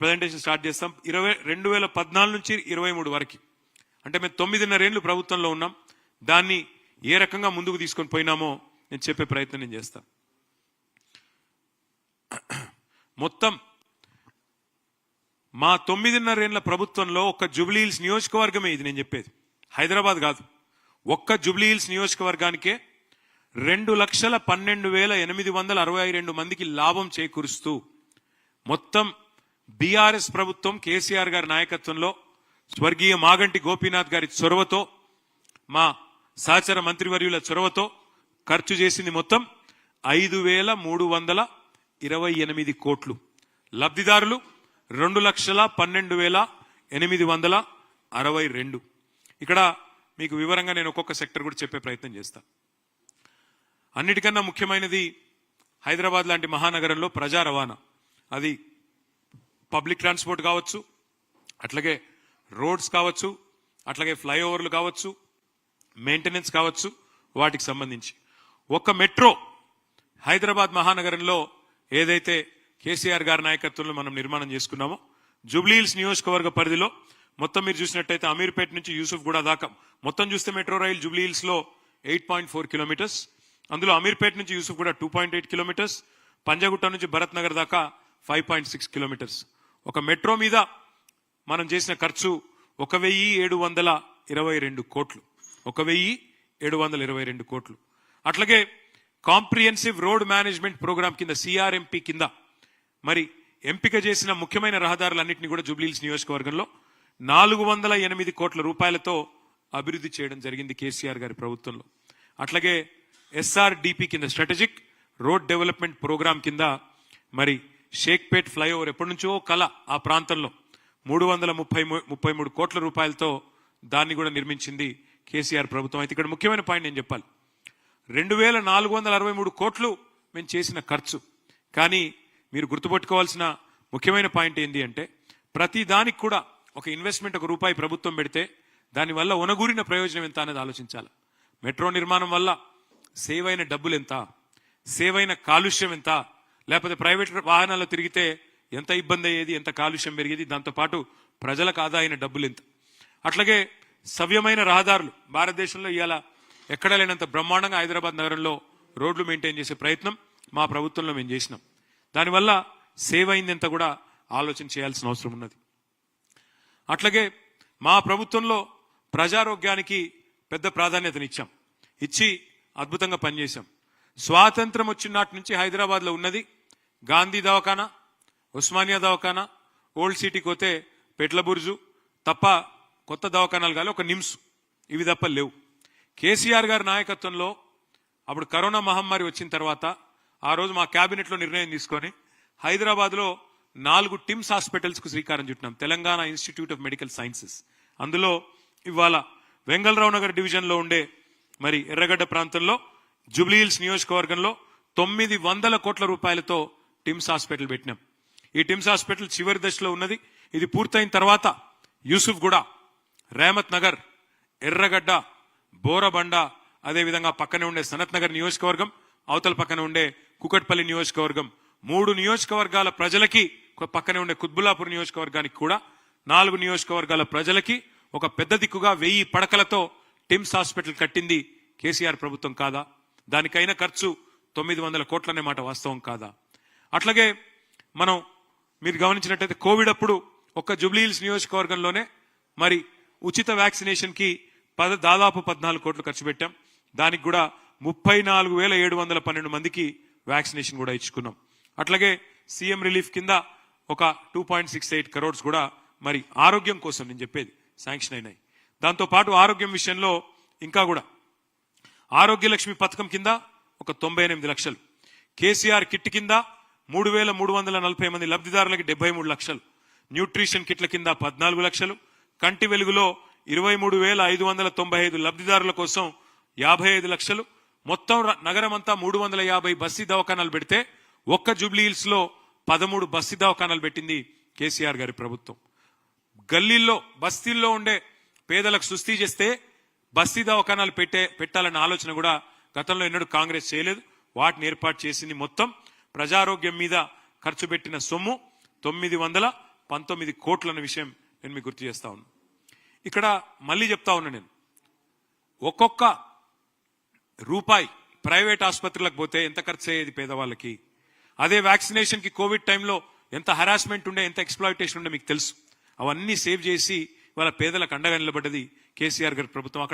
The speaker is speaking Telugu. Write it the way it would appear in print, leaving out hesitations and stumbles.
ప్రజెంటేషన్ స్టార్ట్ చేస్తాం. 2014 నుంచి 23 వరకు, అంటే మేము 9.5 ఏళ్ళు ప్రభుత్వంలో ఉన్నాం. దాన్ని ఏ రకంగా ముందుకు తీసుకొని పోయినామో నేను చెప్పే ప్రయత్నం నేను చేస్తాను. మొత్తం మా 9.5 ఏళ్ల ప్రభుత్వంలో ఒక్క జూబ్లీహిల్స్ నియోజకవర్గమే ఇది నేను చెప్పేది, హైదరాబాద్ కాదు. ఒక్క జూబ్లీహిల్స్ నియోజకవర్గానికే 2,12,862 మందికి లాభం చేకూరుస్తూ మొత్తం బీఆర్ఎస్ ప్రభుత్వం కేసీఆర్ గారి నాయకత్వంలో స్వర్గీయ మాగంటి గోపీనాథ్ గారి చొరవతో, మా సహచర మంత్రివర్యుల చొరవతో ఖర్చు చేసింది మొత్తం 5,328 కోట్లు. లబ్ధిదారులు 2,12,862. ఇక్కడ మీకు వివరంగా నేను ఒక్కొక్క సెక్టర్ కూడా చెప్పే ప్రయత్నం చేస్తాను. అన్నిటికన్నా ముఖ్యమైనది హైదరాబాద్ లాంటి మహానగరంలో ప్రజా రవాణా, అది పబ్లిక్ ట్రాన్స్పోర్ట్ కావచ్చు, అట్లాగే రోడ్స్ కావచ్చు, అట్లాగే ఫ్లైఓవర్లు కావచ్చు, మెయింటెనెన్స్ కావచ్చు, వాటికి సంబంధించి ఒక్క మెట్రో హైదరాబాద్ మహానగరంలో ఏదైతే కేసీఆర్ గారి నాయకత్వంలో మనం నిర్మాణం చేసుకున్నామో, జూబ్లీహిల్స్ నియోజకవర్గ పరిధిలో మొత్తం మీరు చూసినట్టయితే అమీర్పేట నుంచి యూసుఫ్ గూడ దాకా మొత్తం చూస్తే మెట్రో రైలు జూబ్లీహిల్స్ లో 8.4 కిలోమీటర్స్, అందులో అమీర్పేట నుంచి యూసుఫ్ గూడ 2.8 కిలోమీటర్స్, పంజాగుట్ట నుంచి భరత్ నగర్ దాకా 5.6 కిలోమీటర్స్. ఒక మెట్రో మీద మనం చేసిన ఖర్చు 1,722 కోట్లు, 1,722 కోట్లు. అట్లాగే కాంప్రిహెన్సివ్ రోడ్ మేనేజ్మెంట్ ప్రోగ్రామ్ కింద CRMP కింద మరి ఎంపిక చేసిన ముఖ్యమైన రహదారులన్నింటినీ కూడా జూబ్లీహిల్స్ నియోజకవర్గంలో 408 కోట్ల రూపాయలతో అభివృద్ధి చేయడం జరిగింది కేసీఆర్ గారి ప్రభుత్వంలో. అట్లాగే SRDP కింద స్ట్రాటజిక్ రోడ్ డెవలప్మెంట్ ప్రోగ్రామ్ కింద మరి షేక్పేట్ ఫ్లైఓవర్ ఎప్పటి నుంచో కల ఆ ప్రాంతంలో 333 కోట్ల రూపాయలతో దాన్ని కూడా నిర్మించింది కేసీఆర్ ప్రభుత్వం. అయితే ఇక్కడ ముఖ్యమైన పాయింట్ నేను చెప్పాలి, 2,463 కోట్లు మేము చేసిన ఖర్చు. కానీ మీరు గుర్తుపెట్టుకోవాల్సిన ముఖ్యమైన పాయింట్ ఏంటి అంటే, ప్రతి దానికి కూడా ఒక ఇన్వెస్ట్మెంట్, ఒక రూపాయి ప్రభుత్వం పెడితే దానివల్ల ఒనగూరిన ప్రయోజనం ఎంత అనేది ఆలోచించాలి. మెట్రో నిర్మాణం వల్ల సేవ్ అయిన డబ్బులు ఎంత, సేవ్ అయిన కాలుష్యం ఎంత, లేకపోతే ప్రైవేట్ వాహనాల్లో తిరిగితే ఎంత ఇబ్బంది అయ్యేది, ఎంత కాలుష్యం పెరిగేది, దాంతోపాటు ప్రజలకు ఆదా అయిన డబ్బులు ఎంత. అట్లాగే సవ్యమైన రహదారులు, భారతదేశంలో ఇవాళ ఎక్కడ లేనంత బ్రహ్మాండంగా హైదరాబాద్ నగరంలో రోడ్లు మెయింటైన్ చేసే ప్రయత్నం మా ప్రభుత్వంలో మేము చేసినాం. దానివల్ల సేవ్ అయింది ఎంత కూడా ఆలోచన చేయాల్సిన అవసరం ఉన్నది. అట్లాగే మా ప్రభుత్వంలో ప్రజారోగ్యానికి పెద్ద ప్రాధాన్యతనిచ్చాం, ఇచ్చి అద్భుతంగా పనిచేశాం. స్వాతంత్రం వచ్చిన నాటి నుంచి హైదరాబాద్లో ఉన్నది గాంధీ దవాఖానా, ఉస్మానియా దవాఖానా, ఓల్డ్ సిటీకి పోతే పెట్ల బుర్జు తప్ప కొత్త దవాఖానాలు కాదు, ఒక నిమ్స్, ఇవి తప్ప లేవు. కేసీఆర్ గారి నాయకత్వంలో అప్పుడు కరోనా మహమ్మారి వచ్చిన తర్వాత ఆ రోజు మా క్యాబినెట్లో నిర్ణయం తీసుకొని హైదరాబాద్లో 4 టిమ్స్ హాస్పిటల్స్కు శ్రీకారం చుట్టినాం. Telangana institute of medical sciences, అందులో ఇవాళ వెంగళరావు నగర్ డివిజన్లో ఉండే మరి ఎర్రగడ్డ ప్రాంతంలో జూబ్లీహిల్స్ నియోజకవర్గంలో 900 కోట్ల రూపాయలతో టిమ్స్ హాస్పిటల్ పెట్టినాం. ఈ టిమ్స్ హాస్పిటల్ చివరి దశలో ఉన్నది. ఇది పూర్తయిన తర్వాత యూసుఫ్ గూడ, రేమత్ నగర్, ఎర్రగడ్డ, బోరబండ, అదేవిధంగా పక్కనే ఉండే సనత్ నగర్ నియోజకవర్గం, అవతల పక్కన ఉండే కుకట్పల్లి నియోజకవర్గం, 3 నియోజకవర్గాల ప్రజలకి, పక్కనే ఉండే కుత్బుల్లాపూర్ నియోజకవర్గానికి కూడా 4 నియోజకవర్గాల ప్రజలకి ఒక పెద్ద దిక్కుగా 1000 పడకలతో టిమ్స్ హాస్పిటల్ కట్టింది కేసీఆర్ ప్రభుత్వం కాదా? దానికైన ఖర్చు 900 కోట్లనే మాట వాస్తవం కాదా? అట్లాగే మనం మీరు గమనించినట్టయితే కోవిడ్ అప్పుడు ఒక్క జూబ్లీహిల్స్ నియోజకవర్గంలోనే మరి ఉచిత వ్యాక్సినేషన్ కి దాదాపు 14 కోట్లు ఖర్చు పెట్టాం. దానికి కూడా 34,712 మందికి వ్యాక్సినేషన్ కూడా ఇచ్చుకున్నాం. అట్లాగే సీఎం రిలీఫ్ కింద ఒక 2.68 crores కూడా మరి ఆరోగ్యం కోసం నేను చెప్పేది శాంక్షన్ అయినాయి. దాంతోపాటు ఆరోగ్యం విషయంలో ఇంకా కూడా ఆరోగ్య లక్ష్మి పథకం కింద ఒక 98 లక్షలు, కేసీఆర్ కిట్ కింద 3,340 మంది లబ్ధిదారులకి 73 లక్షలు, న్యూట్రిషన్ కిట్ల కింద 14 లక్షలు, కంటి వెలుగులో 23,595 లబ్ధిదారుల కోసం 55 లక్షలు, మొత్తం నగరం అంతా 350 బస్తీ దవాఖానాలు పెడితే ఒక్క జూబ్లీహిల్స్ లో 13 బస్తీ దవాఖానాలు పెట్టింది కేసీఆర్ గారి ప్రభుత్వం. గల్లీల్లో బస్తీల్లో ఉండే పేదలకు సుస్థి చేస్తే బస్తీ దవాఖానాలు పెట్టాలన్న ఆలోచన కూడా గతంలో ఎన్నడూ కాంగ్రెస్ చేయలేదు. వాటిని ఏర్పాటు చేసింది. మొత్తం ప్రజారోగ్యం మీద ఖర్చు పెట్టిన సొమ్ము 19 కోట్లు అన్న విషయం నేను మీకు గుర్తు చేస్తా ఉన్నాను. ఇక్కడ మళ్ళీ చెప్తా ఉన్నా, నేను ఒక్కొక్క రూపాయి ప్రైవేట్ ఆసుపత్రులకు పోతే ఎంత ఖర్చు అయ్యేది పేదవాళ్ళకి, అదే వ్యాక్సినేషన్ కి కోవిడ్ టైంలో ఎంత హరాస్మెంట్ ఉండే, ఎంత ఎక్స్ప్లాయిటేషన్ ఉండే మీకు తెలుసు. అవన్నీ సేవ్ చేసి వాళ్ళ పేదలకు అండగా నిలబడ్డది కేసీఆర్ గారి ప్రభుత్వం. అక్కడ